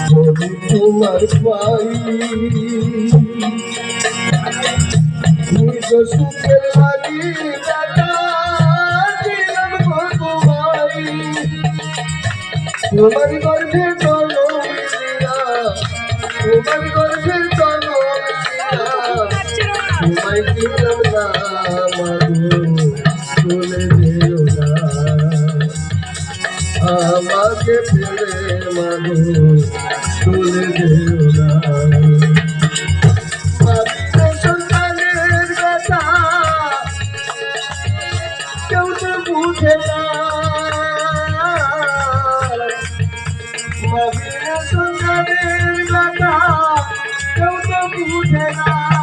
যদি তোমার পাই নিজ সুখের লাগি দাদা দিলাম গো তোমারি তোমার গর্ভে জন্মিয়া তোমার গর্ভে জন্মিয়া তোমায় দিলাম না মাগো চলে যেও না আমাকে ফেলে মাগো চলে যেও না সন্তানের কথা কেউ তো বুঝে না সন্তানের কথা কেউ তো বুঝে না